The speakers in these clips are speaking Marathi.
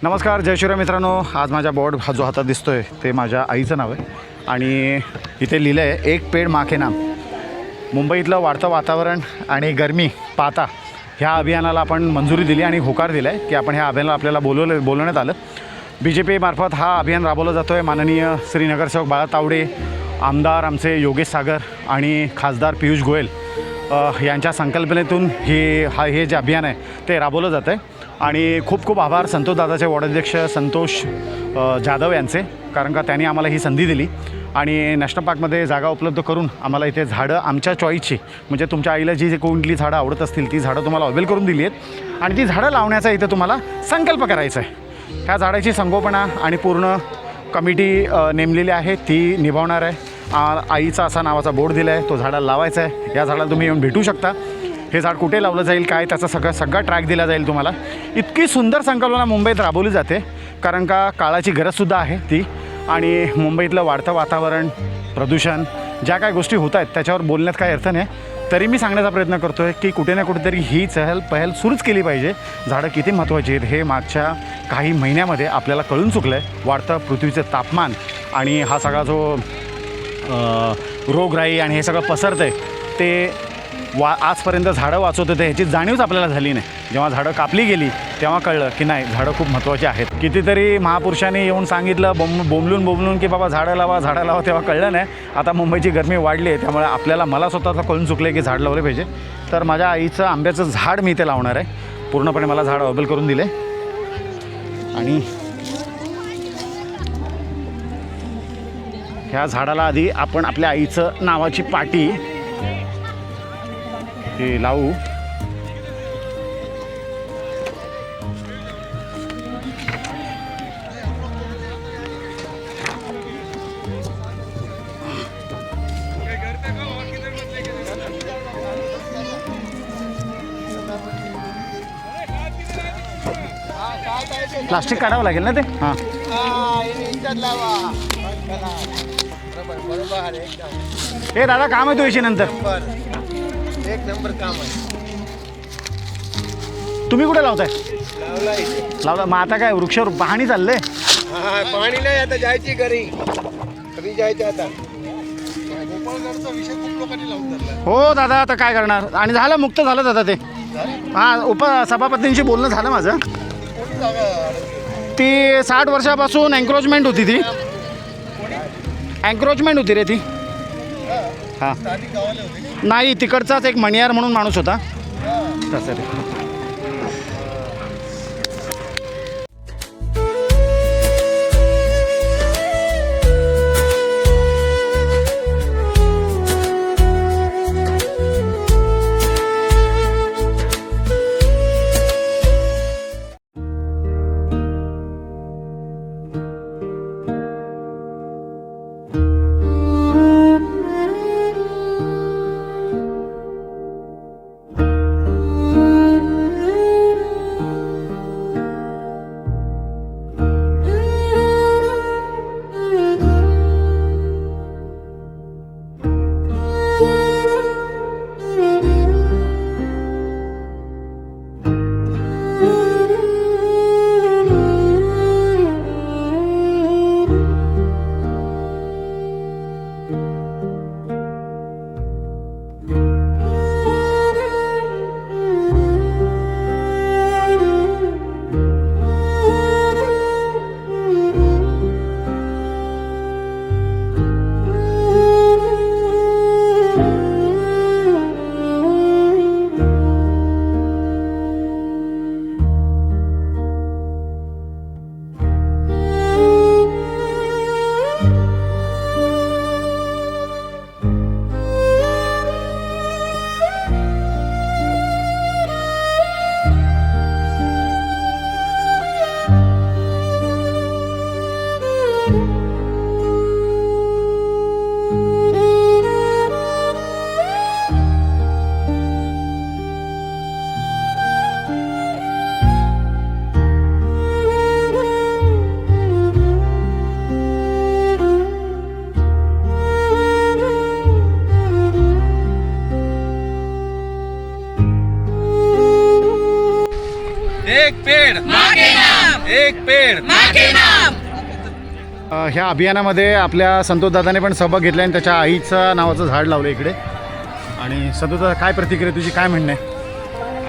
नमस्कार, जय शिवराय मित्रांनो. आज माझ्या बोर्ड जो हातात दिसतोय ते माझ्या आईचं नाव आहे आणि इथे लिहिलं आहे एक पेड माँ के नाम. मुंबईतलं वाढतं वातावरण आणि गरमी पाहता ह्या अभियानाला आपण मंजुरी दिली आणि होकार दिला आहे की आपण ह्या अभियानाला आपल्याला बोलवण्यात आलं. BJP मार्फत हा अभियान राबवलं जातो आहे. माननीय श्री नगरसेवक बाळा तावडे, आमदार आमचे योगेश सागर आणि खासदार पियुष गोयल यांच्या संकल्पनेतून हे जे अभियान आहे ते राबवलं जातं आहे. आणि खूप खूप आभार संतोषदादाचे वॉर्डाध्यक्ष संतोष जाधव यांचे, कारण का त्यांनी आम्हाला ही संधी दिली आणि नॅशनल पार्कमध्ये जागा उपलब्ध करून आम्हाला इथे झाडं आमच्या चॉईसची, म्हणजे तुमच्या आईला जी कोणती झाडं आवडत असतील ती झाडं तुम्हाला अवेल करून दिली आहेत आणि ती झाडं लावण्याचा इथे तुम्हाला संकल्प करायचा आहे. ह्या झाडाची संगोपना आणि पूर्ण कमिटी नेमलेली आहे, ती निभावणार आहे. आईचा असा नावाचा बोर्ड दिला आहे, तो झाडाला लावायचा आहे. या झाडाला तुम्ही येऊन भेटू शकता. हे झाड कुठे लावलं जाईल, काय त्याचा सगळा ट्रॅक दिला जाईल तुम्हाला. इतकी सुंदर संकल्पना मुंबईत राबवली जाते, कारण का काळाची गरजसुद्धा आहे ती. आणि मुंबईतलं वाढतं वातावरण, प्रदूषण, ज्या काय गोष्टी होत आहेत त्याच्यावर बोलण्यात काही अर्थ नाही. तरी मी सांगण्याचा प्रयत्न करतो आहे की कुठे ना कुठेतरी ही पहल सुरूच केली पाहिजे. झाडं किती महत्त्वाची आहेत हे मागच्या काही महिन्यामध्ये आपल्याला कळून चुकलं आहे. वाढतं पृथ्वीचं तापमान आणि हा सगळा जो रोगराई आणि हे सगळं पसरतं आहे ते आजपर्यंत झाडं वाचवत होते ह्याची जाणीवच आपल्याला झाली नाही. जेव्हा झाडं कापली गेली तेव्हा कळलं की नाही, झाडं खूप महत्त्वाची आहेत. कितीतरी महापुरुषांनी येऊन सांगितलं बोंबलून की बाबा झाडं लावा, तेव्हा कळलं नाही. आता मुंबईची गरमी वाढली आहे, त्यामुळे मला स्वतःला कळून चुकलं की झाड लावले पाहिजे. तर माझ्या आईचं आंब्याचं झाड मी इथे लावणार आहे. पूर्णपणे मला झाड अवेल करून दिले आणि ह्या झाडाला आधी आपण आपल्या आईचं नावाची पाटी हे लावू. प्लास्टिक काढावं लागेल ना ते. हां, हे दादा काम आहे तुझ्याशी नंतर. एक नंबर काम आहे. तुम्ही कुठे लावताय? लावला मग आता काय वृक्षावर पाहणी चाललंय? पाणी नाही, आता जायची घरी. कधी जायचं आता? गोपाळगडचा विषय खूप लोकांनी लावून धरला. हो दादा, आता काय करणार. आणि झालं, मुक्त झालं दादा ते. हां, उपसभापतींशी बोलणं झालं माझं. कोणी जागा ती 60 वर्षापासून एन्क्रोचमेंट होती, ती एन्क्रोचमेंट होती रे ती. हां, आधी गावाला होते. नाही, तिकडचाच एक मणियार म्हणून माणूस होता तसं रे. एक पेड़ ह्या अभियानामध्ये आपल्या संतोष दादाने पण सहभाग घेतला आणि त्याच्या आईचं नावाचं झाड लावलं इकडे. आणि संतोष दादा, काय प्रतिक्रिया तुझी, काय म्हणणं आहे?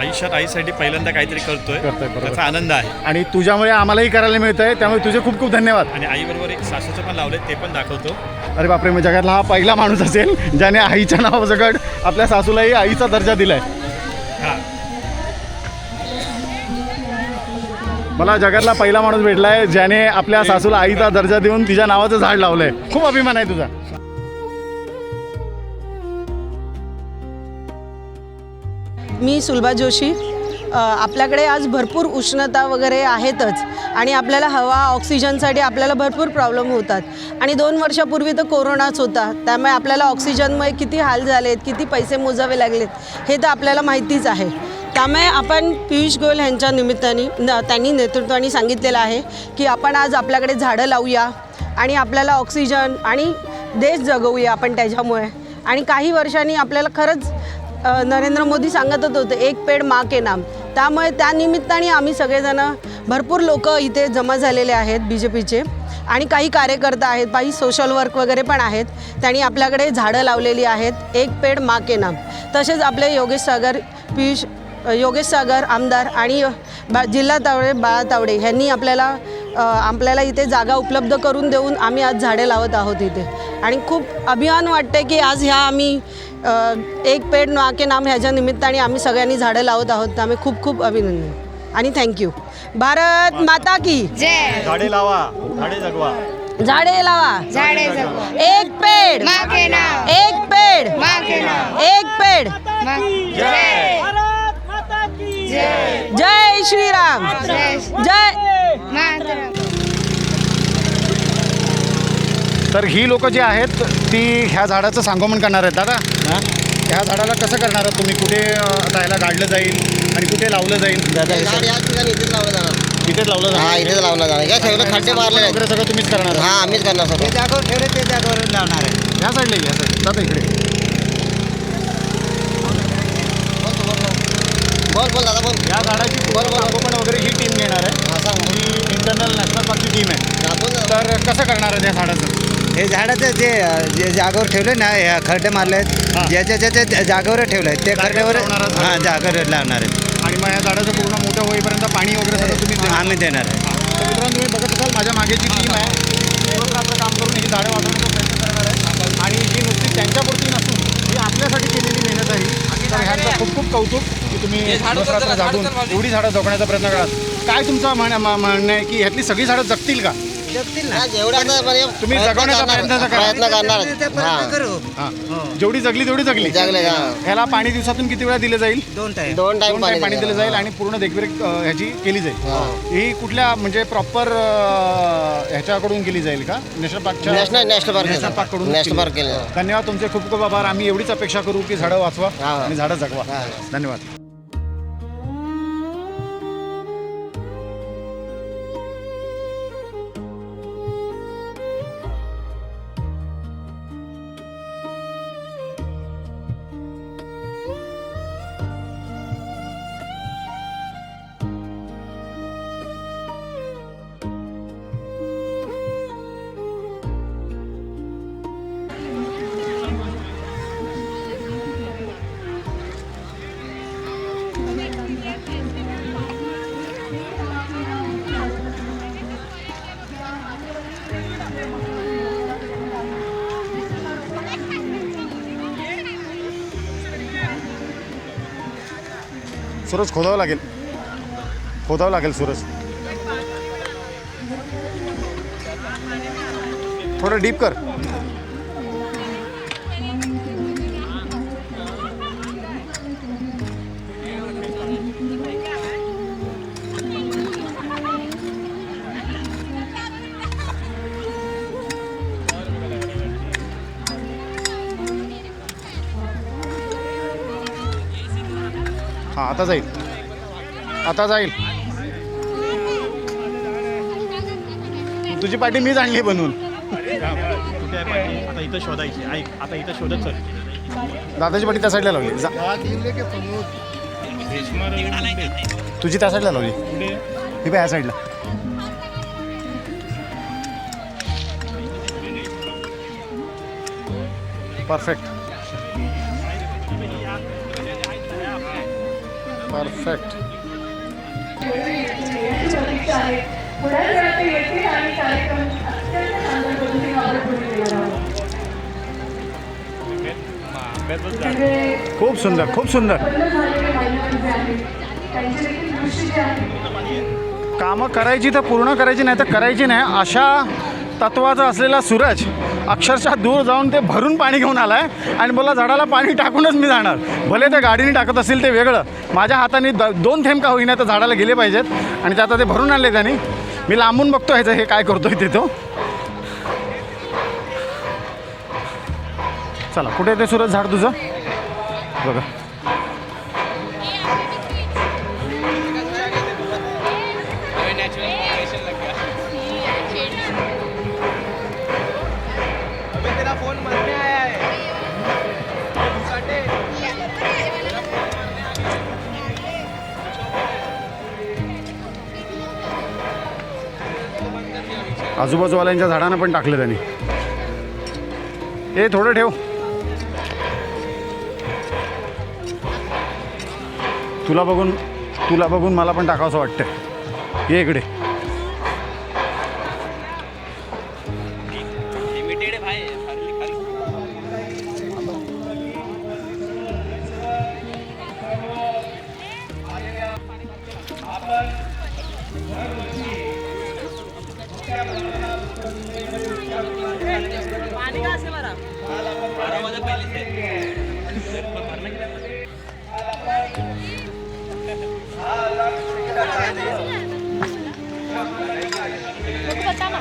आयुष्यात आईसाठी पहिल्यांदा काहीतरी करतोय, बरोबर. त्याचा आनंद आहे. आणि तुझ्यामुळे आम्हालाही करायला मिळतं आहे, त्यामुळे तुझे खूप खूप धन्यवाद. आणि आईबरोबर एक सासूचं पण लावले, ते पण दाखवतो. अरे बापरे, मग जगातला हा पहिला माणूस असेल ज्याने आईच्या नावासकट आपल्या सासूलाही आईचा दर्जा दिलाय. हां, मला जगातला पहिला माणूस भेटलाय ज्याने आपल्या सासूला आईचा दर्जा देऊन तिच्या नावाचं झाड लावलंय. खूप अभिमान आहे तुझा. मी सुलभा जोशी. आपल्याकडे आज भरपूर उष्णता वगैरे आहेतच आणि आपल्याला हवा ऑक्सिजनसाठी आपल्याला भरपूर प्रॉब्लेम होतात. आणि 2 वर्षापूर्वी तर कोरोनाच होता, त्यामुळे आपल्याला ऑक्सिजनमुळे किती हाल झालेत, किती पैसे मोजावे लागलेत हे तर आपल्याला माहितीच आहे. त्यामुळे आपण पियुष गोयल यांच्या निमित्ताने त्यांनी नेतृत्वाने सांगितलेलं आहे की आपण आज आपल्याकडे झाडं लावूया आणि आपल्याला ऑक्सिजन आणि देश जगवूया आपण त्याच्यामुळे. आणि काही वर्षांनी आपल्याला खरंच नरेंद्र मोदी सांगतच होते एक पेड माँ के नाम. त्यामुळे त्या निमित्ताने आम्ही सगळेजणं भरपूर लोक इथे जमा झालेले आहेत BJPचे. आणि काही कार्यकर्ता आहेत, काही सोशल वर्क वगैरे पण आहेत. त्यांनी आपल्याकडे झाडं लावलेली आहेत एक पेड माँ के नाम. तसेच आपले योगेश सागर आमदार आणि जिल्हा तावडे बाळा तावडे यांनी आपल्याला इथे जागा उपलब्ध करून देऊन आम्ही आज झाडे लावत आहोत इथे. आणि खूप अभिमान वाटते की आज ह्या आम्ही एक पेड माँ के नाम ह्याच्या निमित्ताने आम्ही सगळ्यांनी झाडं लावत आहोत. त्यामुळे खूप खूप अभिनंदन आणि थँक्यू. भारत माता की जय. झाडे लावा, झाडे जगवा. झाडे लावा, झाडे जगवा. एक पेड माँ के नाम. एक पेड माँ के नाम. एक पेड. जय. जय. जय श्रीराम. जय. जय. मातरम. तर ही लोक जी आहेत ती ह्या झाडाचं सांगोपन करणार आहेत. दादा, ह्या झाडाला कसं करणार आहात तुम्ही? कुठे आता ह्याला गाडलं जाईल आणि कुठे लावलं जाईल? इथेच लावलं जाईल. हा, इथेच लावला जाणार. काय सगळं खड्डे मारले आहेत. वगैरे सगळं तुम्हीच करणार हा, आहात? आम्हीच करणार सगळं. जागेवर ठेवले ते जागेवर लावणार आहे. ह्या साईडला या साईड दादा इकडे. बोल दादा बोल. या झाडाची सांगोपन वगैरे ही टीम घेणार आहे. हा, सांग. ही इंटरनल नॅशनल पार्कची टीम आहे. हा, बोल दादा. तर कसं करणार आहे त्या झाडाचं? हे झाडाचं जे जागेवर ठेवले ना, हे खड्डे मारले हा. आहेत, ज्याच्या जागेवर ठेवले आहेत ते खड्ड्यावर लावणार आहात? हां जागेवर लावणार आहेत. आणि मग या झाडाचं पूर्ण मोठं होईपर्यंत पाणी वगैरे सगळं तुम्ही देणार? आम्ही देणार आहे. तर मित्रांनो, तुम्ही बघत असाल माझ्या मागे जी टीम आहे दिवसभर आपलं काम करून ही झाडं वाचवण्याचा प्रयत्न करणार आहे. आणि ही नुसती त्यांच्यापुरती नसून ही आपल्यासाठी केलेली मेहनत आहे. तर ह्यांचं खूप खूप कौतुक की तुम्ही दिवसरात्र जागून एवढी झाडं जगण्याचा प्रयत्न कराल. काय तुमचं म्हणणं आहे की ह्यातली सगळी झाडं जगतील का? जगतील ना. हा, जेवढं आता म्हणजे तुम्ही जगवण्याचा प्रयत्न करा. प्रयत्न करणार. ते प्रयत्न करू. हां, जेवढी जगली तेवढी जगली. जगले का? ह्याला पाणी दिवसातून किती वेळा दिलं जाईल? 2 टाईम. 2 टाइम 2 टाइम पाणी दिलं जाईल आणि पूर्ण देखरेख ह्याची केली जाईल. ही कुठल्या म्हणजे प्रॉपर ह्याच्याकडून केली जाईल का? नॅशनल पार्कच्या नॅशनल पार्क नॅशनल पार्ककडून नॅशनल पार्क केली केलं. जाईल. धन्यवाद तुमचे खूप खूप आभार. आम्ही एवढीच अपेक्षा करू की झाडं वाचवा हा. आणि झाडं जगवा. हा. धन्यवाद. सूरज खोदावं लागेल सूरज. थोडं डीप कर. हां, आता जाईल. तुझी पाठी मीच आणली बनवून. कुठे आहे पाणी? आता इथं शोधायची. ऐक, आता इथं शोधत चल. दादाची पाठी त्या साईडला लावली. तुझी त्या साईडला लावली. कुठे? ही बघ या साईडला. Perfect perfect. खूप सुंदर खूप सुंदर. कामं करायची तर पूर्ण करायची, नाही तर करायची नाही, अशा तत्वाचा असलेला सूरज अक्षरशः दूर जाऊन ते भरून पाणी घेऊन आला आहे आणि बोला झाडाला पाणी टाकूनच मी जाणार. भले ते गाडीने टाकत असतील ते वेगळं, माझ्या हाताने 2 थेंब का होईना तर झाडाला गेले पाहिजेत आणि ते आता ते भरून आणले त्यांनी. मी लांबून बघतो ह्याचं हे काय करतोय ते तो. चला कुठे ते सूरज झाड तुझं बघा. तेरा फोन मरने आया है. आजूबाजूवाल्यांच्या झाडांना पण टाकलं त्यांनी. हे थोडं ठेव. तुला बघून मला पण टाकावंसं वाटतं. ये इकडे. बता ना.